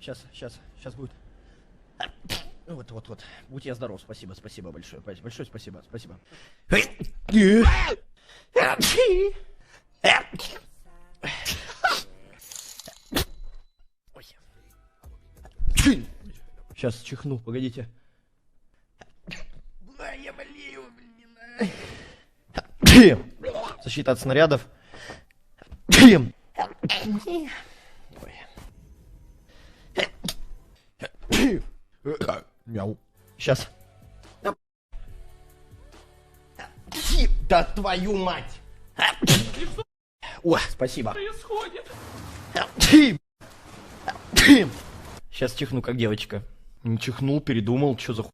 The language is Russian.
Сейчас будет. Вот. Будь я здоров, спасибо большое. Большое спасибо. Сейчас чихну, погодите. Я болею, блин. Защита от снарядов. Мяу. Сейчас. Да твою мать! О, спасибо. Происходит? Сейчас чихну, как девочка. Не чихнул, передумал, что за хуй.